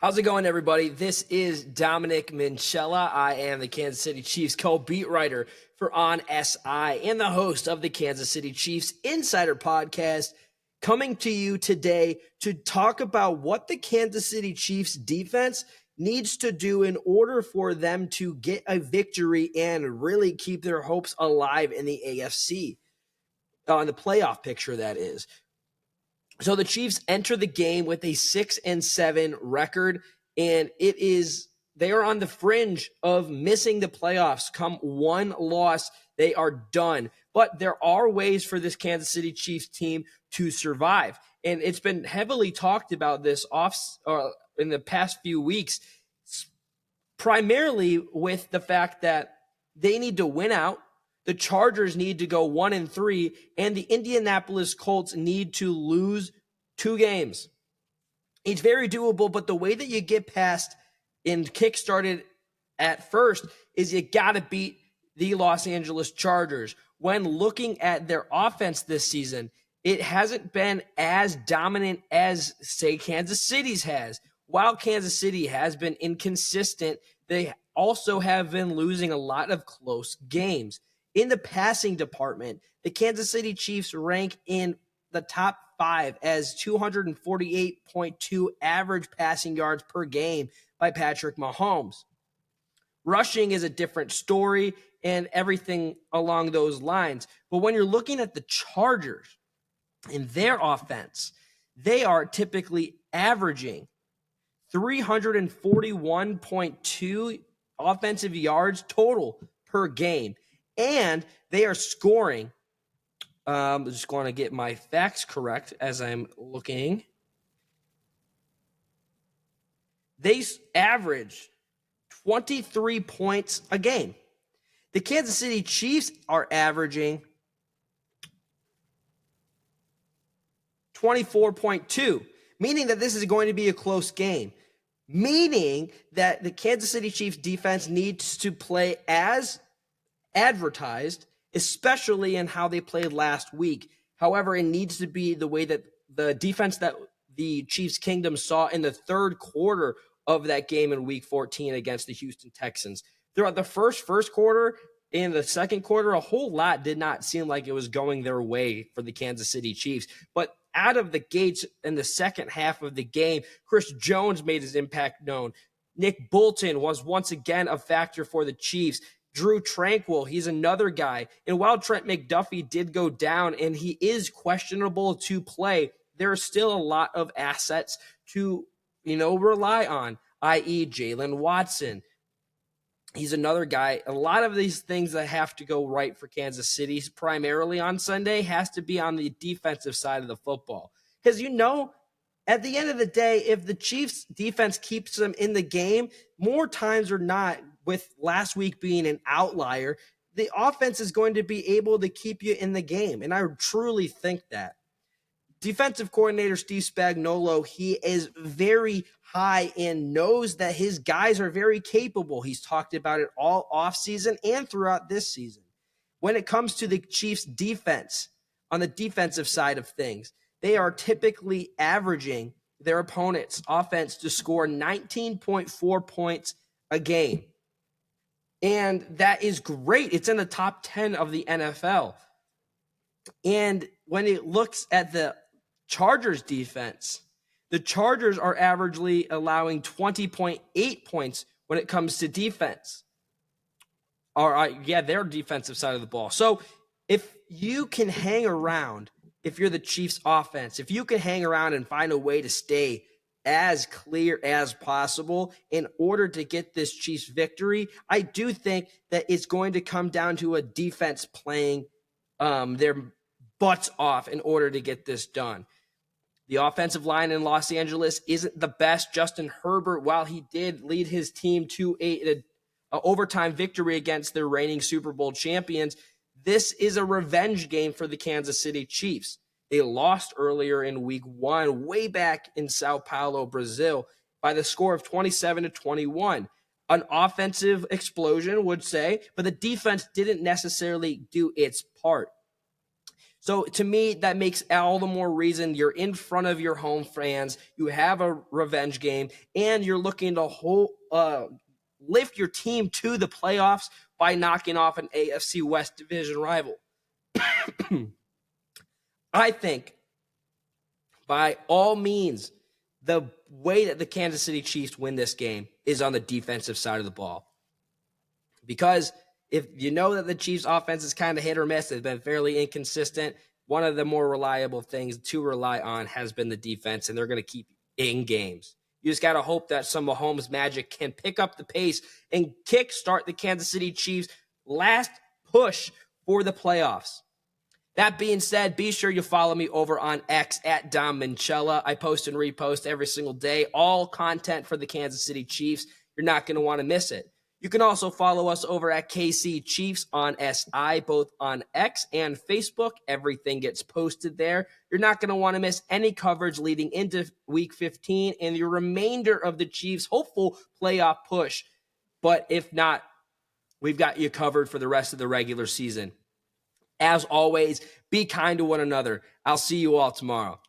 How's it going, everybody? This is Dominic Minchella. I am the Kansas City Chiefs co-beat writer for On SI and the host of the Kansas City Chiefs Insider Podcast, coming to you today to talk about what the Kansas City Chiefs defense needs to do in order for them to get a victory and really keep their hopes alive in the AFC, in the playoff picture, that is. So the Chiefs enter the game with a 6-7 record, and they are on the fringe of missing the playoffs. Come one loss, they are done. But there are ways for this Kansas City Chiefs team to survive, and it's been heavily talked about this in the past few weeks, primarily with the fact that they need to win out. The Chargers need to go 1-3, and the Indianapolis Colts need to lose 2 games. It's very doable, but the way that you get past and kick-started at first is you got to beat the Los Angeles Chargers. When looking at their offense this season, it hasn't been as dominant as, say, Kansas City's has. While Kansas City has been inconsistent, they also have been losing a lot of close games. In the passing department, the Kansas City Chiefs rank in the top 5 as 248.2 average passing yards per game by Patrick Mahomes. Rushing is a different story and everything along those lines. But when you're looking at the Chargers and their offense, they are typically averaging 341.2 offensive yards total per game. And they are scoring, I'm just going to get my facts correct as I'm looking. They average 23 points a game. The Kansas City Chiefs are averaging 24.2, meaning that this is going to be a close game, meaning that the Kansas City Chiefs defense needs to play as advertised, especially in how they played last week. However, it needs to be the way that the defense that the Chiefs Kingdom saw in the third quarter of that game in Week 14 against the Houston Texans. Throughout the first quarter and the second quarter, a whole lot did not seem like it was going their way for the Kansas City Chiefs. But out of the gates in the second half of the game, Chris Jones made his impact known. Nick Bolton was once again a factor for the Chiefs. Drew Tranquill, he's another guy. And while Trent McDuffie did go down and he is questionable to play, there are still a lot of assets to, rely on, i.e. Jalen Watson. He's another guy. A lot of these things that have to go right for Kansas City, primarily on Sunday, has to be on the defensive side of the football. Because at the end of the day, if the Chiefs defense keeps them in the game, more times or not, with last week being an outlier, the offense is going to be able to keep you in the game. And I truly think that. Defensive coordinator Steve Spagnuolo, he is very high and knows that his guys are very capable. He's talked about it all offseason and throughout this season. When it comes to the Chiefs defense, on the defensive side of things, they are typically averaging their opponent's offense to score 19.4 points a game. And that is great. It's in the top 10 of the NFL. And when it looks at the Chargers defense, the Chargers are averagely allowing 20.8 points when it comes to defense. Their defensive side of the ball. So if you can hang around, if you're the Chiefs offense, if you can hang around and find a way to stay as clear as possible in order to get this Chiefs victory, I do think that it's going to come down to a defense playing their butts off in order to get this done. The offensive line in Los Angeles isn't the best. Justin Herbert, while he did lead his team to a overtime victory against their reigning Super Bowl champions, this is a revenge game for the Kansas City Chiefs. They lost earlier in Week 1, way back in Sao Paulo, Brazil, by the score of 27-21. An offensive explosion, would say, but the defense didn't necessarily do its part. So to me, that makes all the more reason you're in front of your home fans. You have a revenge game, and you're looking to lift your team to the playoffs by knocking off an AFC West division rival. I think, by all means, the way that the Kansas City Chiefs win this game is on the defensive side of the ball. Because if you know that the Chiefs' offense is kind of hit or miss, it's been fairly inconsistent. One of the more reliable things to rely on has been the defense, and they're going to keep in games. You just got to hope that some Mahomes magic can pick up the pace and kickstart the Kansas City Chiefs' last push for the playoffs. That being said, be sure you follow me over on X at Dom Minchella. I post and repost every single day, all content for the Kansas City Chiefs. You're not going to want to miss it. You can also follow us over at KC Chiefs on SI, both on X and Facebook. Everything gets posted there. You're not going to want to miss any coverage leading into Week 15 and the remainder of the Chiefs' hopeful playoff push. But if not, we've got you covered for the rest of the regular season. As always, be kind to one another. I'll see you all tomorrow.